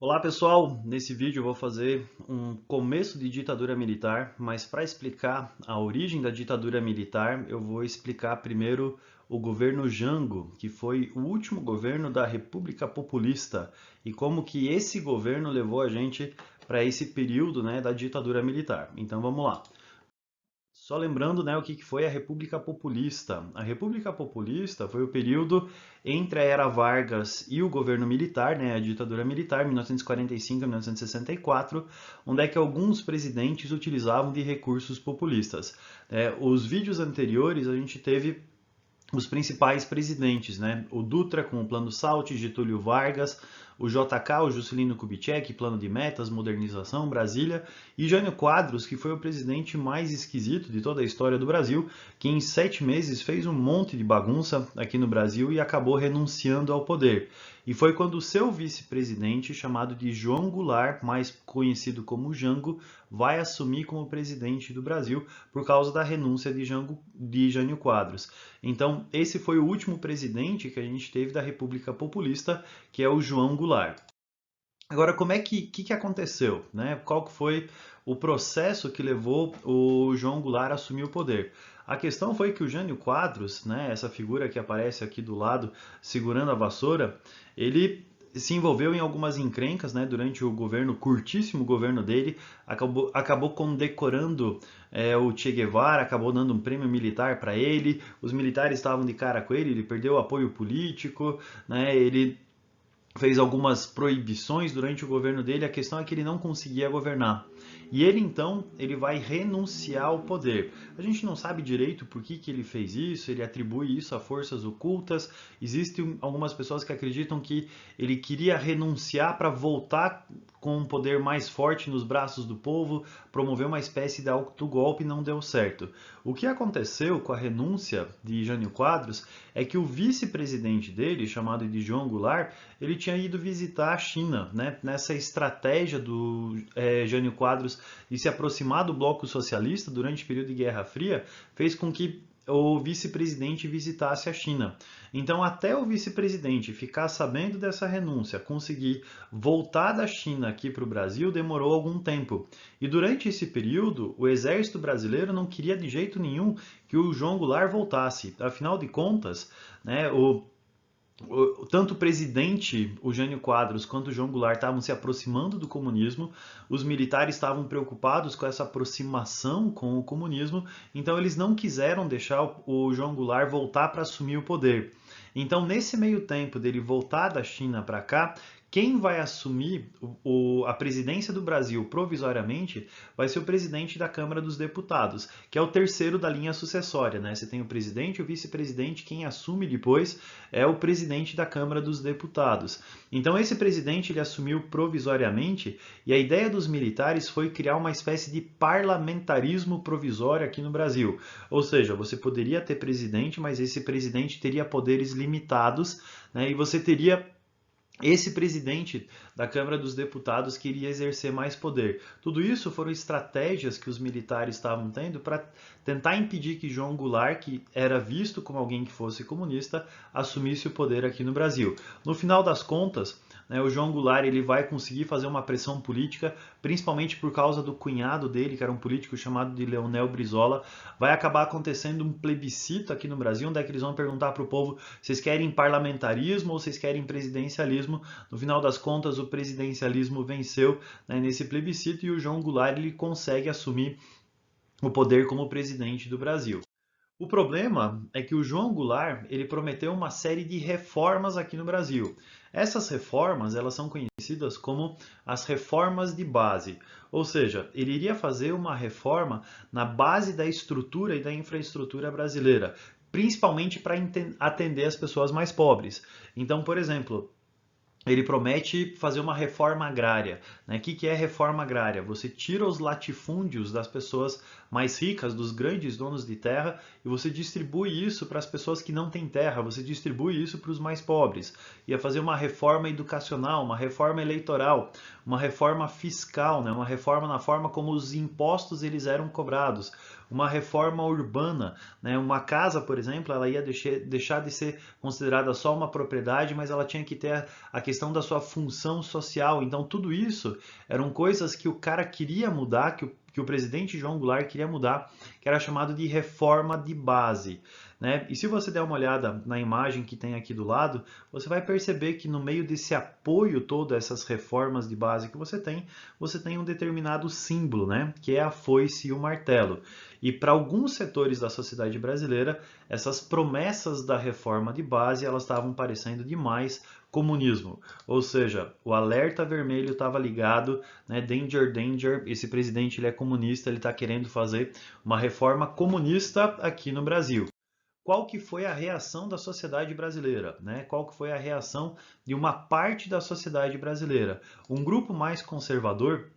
Olá pessoal, nesse vídeo eu vou fazer um começo de ditadura militar, mas para explicar a origem da ditadura militar, eu vou explicar primeiro o governo Jango, que foi o último governo da República Populista, e como que esse governo levou a gente para esse período, né, da ditadura militar. Então vamos lá. Só lembrando, né, o que foi a República Populista. A República Populista foi o período entre a era Vargas e o governo militar, né, a ditadura militar, 1945 a 1964, onde é que alguns presidentes utilizavam de recursos populistas. Os vídeos anteriores a gente teve os principais presidentes, né? O Dutra com o Plano Salt, Getúlio Vargas, o JK, o Juscelino Kubitschek, Plano de Metas, Modernização, Brasília, e Jânio Quadros, que foi o presidente mais esquisito de toda a história do Brasil, que em 7 meses fez um monte de bagunça aqui no Brasil e acabou renunciando ao poder. E foi quando o seu vice-presidente, chamado de João Goulart, mais conhecido como Jango, vai assumir como presidente do Brasil por causa da renúncia de Jânio Quadros. Então, esse foi o último presidente que a gente teve da República Populista, que é o João Goulart. Agora, como é que aconteceu, né? Qual que foi o processo que levou o João Goulart a assumir o poder? A questão foi que o Jânio Quadros, né, essa figura que aparece aqui do lado segurando a vassoura, ele se envolveu em algumas encrencas, né, durante o governo, curtíssimo governo dele, acabou condecorando o Che Guevara, acabou dando um prêmio militar para ele, os militares estavam de cara com ele perdeu apoio político, né, ele fez algumas proibições durante o governo dele, a questão é que ele não conseguia governar. E ele então, ele vai renunciar ao poder. A gente não sabe direito por que ele fez isso, ele atribui isso a forças ocultas. Existem algumas pessoas que acreditam que ele queria renunciar para voltar com um poder mais forte nos braços do povo, promover uma espécie de autogolpe e não deu certo. O que aconteceu com a renúncia de Jânio Quadros é que o vice-presidente dele, chamado de João Goulart, ele tinha ido visitar a China, né? Nessa estratégia do Jânio Quadros de se aproximar do bloco socialista durante o período de Guerra Fria, fez com que o vice-presidente visitasse a China. Então, até o vice-presidente ficar sabendo dessa renúncia, conseguir voltar da China aqui para o Brasil, demorou algum tempo. E durante esse período, o exército brasileiro não queria de jeito nenhum que o João Goulart voltasse. Afinal de contas, né, tanto o presidente, o Jânio Quadros, quanto o João Goulart estavam se aproximando do comunismo, os militares estavam preocupados com essa aproximação com o comunismo, então eles não quiseram deixar o João Goulart voltar para assumir o poder. Então, nesse meio tempo dele voltar da China para cá, quem vai assumir a presidência do Brasil provisoriamente vai ser o presidente da Câmara dos Deputados, que é o terceiro da linha sucessória, né? Você tem o presidente, o vice-presidente, quem assume depois é o presidente da Câmara dos Deputados. Então esse presidente ele assumiu provisoriamente e a ideia dos militares foi criar uma espécie de parlamentarismo provisório aqui no Brasil. Ou seja, você poderia ter presidente, mas esse presidente teria poderes limitados, né, e você teria esse presidente da Câmara dos Deputados queria exercer mais poder. Tudo isso foram estratégias que os militares estavam tendo para tentar impedir que João Goulart, que era visto como alguém que fosse comunista, assumisse o poder aqui no Brasil. No final das contas, né, o João Goulart ele vai conseguir fazer uma pressão política, principalmente por causa do cunhado dele, que era um político chamado de Leonel Brizola. Vai acabar acontecendo um plebiscito aqui no Brasil, onde é que eles vão perguntar para o povo: vocês querem parlamentarismo ou vocês querem presidencialismo? No final das contas, o presidencialismo venceu, né, nesse plebiscito e o João Goulart ele consegue assumir o poder como presidente do Brasil. O problema é que o João Goulart ele prometeu uma série de reformas aqui no Brasil. Essas reformas elas são conhecidas como as reformas de base, ou seja, ele iria fazer uma reforma na base da estrutura e da infraestrutura brasileira, principalmente para atender as pessoas mais pobres. Então, por exemplo, ele promete fazer uma reforma agrária. Né? O que é reforma agrária? Você tira os latifúndios das pessoas mais ricas, dos grandes donos de terra, e você distribui isso para as pessoas que não têm terra, você distribui isso para os mais pobres. Ia fazer uma reforma educacional, uma reforma eleitoral, uma reforma fiscal, né? Uma reforma na forma como os impostos eles eram cobrados. uma reforma urbana, né? Uma casa, por exemplo, ela ia deixar de ser considerada só uma propriedade, mas ela tinha que ter a questão da sua função social. Então, tudo isso eram coisas que o cara queria mudar, que o presidente João Goulart queria mudar, que era chamado de reforma de base. Né? E se você der uma olhada na imagem que tem aqui do lado, você vai perceber que no meio desse apoio todo a essas reformas de base que você tem um determinado símbolo, né? Que é a foice e o martelo. E para alguns setores da sociedade brasileira, essas promessas da reforma de base elas estavam parecendo demais comunismo, ou seja, o alerta vermelho estava ligado, né? Danger, danger, esse presidente ele é comunista, ele está querendo fazer uma reforma comunista aqui no Brasil. Qual que foi a reação da sociedade brasileira, né? Qual que foi a reação de uma parte da sociedade brasileira? Um grupo mais conservador,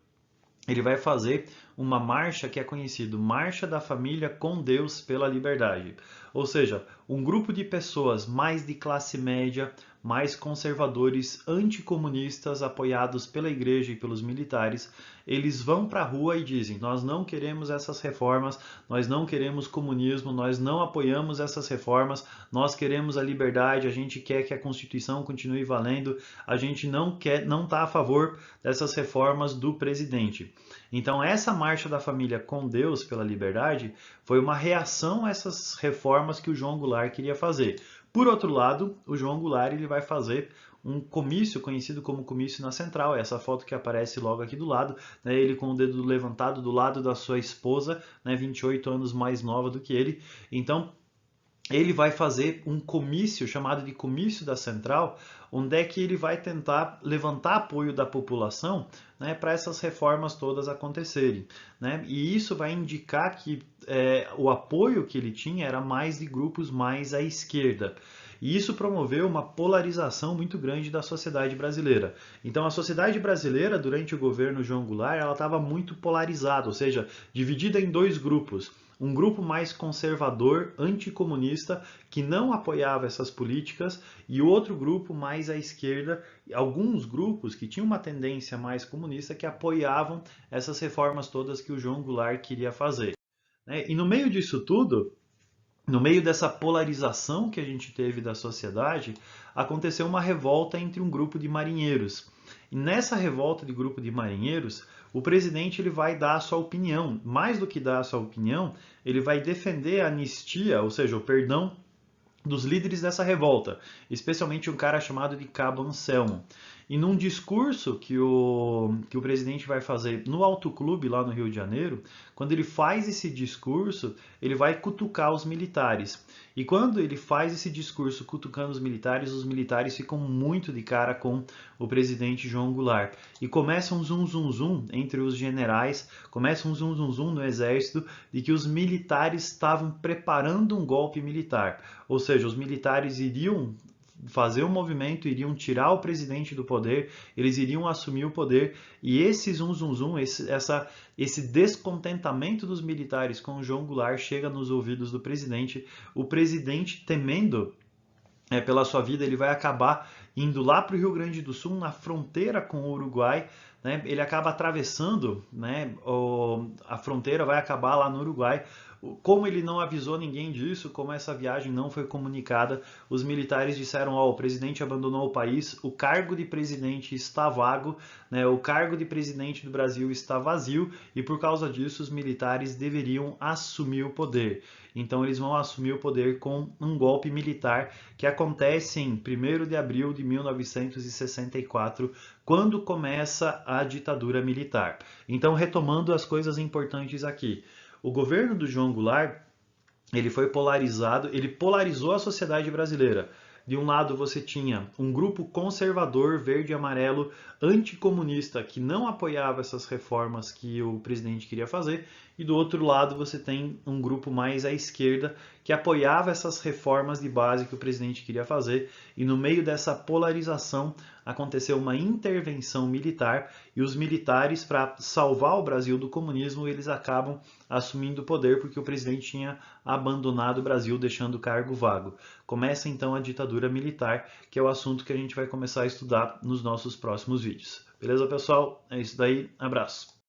ele vai fazer uma marcha que é conhecida Marcha da Família com Deus pela Liberdade. Ou seja, um grupo de pessoas mais de classe média, mais conservadores, anticomunistas, apoiados pela igreja e pelos militares, eles vão para a rua e dizem: nós não queremos essas reformas, nós não queremos comunismo, nós não apoiamos essas reformas, nós queremos a liberdade, a gente quer que a Constituição continue valendo, a gente não está a favor dessas reformas do presidente. Então, essa marcha da família com Deus pela liberdade foi uma reação a essas reformas que o João Goulart queria fazer. Por outro lado, o João Goulart ele vai fazer um comício conhecido como comício na Central, essa foto que aparece logo aqui do lado, né, ele com o dedo levantado do lado da sua esposa, né, 28 anos mais nova do que ele. Então, ele vai fazer um comício chamado de Comício da Central, onde é que ele vai tentar levantar apoio da população, né, para essas reformas todas acontecerem. Né? E isso vai indicar que o apoio que ele tinha era mais de grupos mais à esquerda. E isso promoveu uma polarização muito grande da sociedade brasileira. Então, a sociedade brasileira, durante o governo João Goulart, ela estava muito polarizada, ou seja, dividida em dois grupos. Um grupo mais conservador, anticomunista, que não apoiava essas políticas, e outro grupo mais à esquerda, alguns grupos que tinham uma tendência mais comunista, que apoiavam essas reformas todas que o João Goulart queria fazer. E no meio disso tudo, no meio dessa polarização que a gente teve da sociedade, aconteceu uma revolta entre um grupo de marinheiros. E nessa revolta de grupo de marinheiros, o presidente ele vai dar a sua opinião. Mais do que dar a sua opinião, ele vai defender a anistia, ou seja, o perdão dos líderes dessa revolta, especialmente um cara chamado de Cabo Anselmo. E num discurso que o presidente vai fazer no Alto Clube, lá no Rio de Janeiro, quando ele faz esse discurso, ele vai cutucar os militares. E quando ele faz esse discurso cutucando os militares ficam muito de cara com o presidente João Goulart. E começa um zum zum zum entre os generais, começa um zum zum zum no exército de que os militares estavam preparando um golpe militar. Ou seja, os militares iriam fazer um movimento, iriam tirar o presidente do poder, eles iriam assumir o poder, e esse zum zum zum, esse descontentamento dos militares com o João Goulart chega nos ouvidos do presidente. O presidente, temendo pela sua vida, ele vai acabar indo lá para o Rio Grande do Sul, na fronteira com o Uruguai, né? Ele acaba atravessando, né, a fronteira, vai acabar lá no Uruguai. Como ele não avisou ninguém disso, como essa viagem não foi comunicada, os militares disseram: o presidente abandonou o país, o cargo de presidente está vago, né, o cargo de presidente do Brasil está vazio, e por causa disso os militares deveriam assumir o poder. Então eles vão assumir o poder com um golpe militar que acontece em 1º de abril de 1964, quando começa a ditadura militar. Então, retomando as coisas importantes aqui. O governo do João Goulart, ele foi polarizado, ele polarizou a sociedade brasileira. De um lado você tinha um grupo conservador, verde e amarelo, anticomunista, que não apoiava essas reformas que o presidente queria fazer, e do outro lado você tem um grupo mais à esquerda, que apoiava essas reformas de base que o presidente queria fazer, e no meio dessa polarização aconteceu uma intervenção militar, e os militares, para salvar o Brasil do comunismo, eles acabam assumindo o poder porque o presidente tinha abandonado o Brasil, deixando o cargo vago. Começa então a ditadura militar, que é o assunto que a gente vai começar a estudar nos nossos próximos vídeos. Beleza, pessoal? É isso daí. Abraço.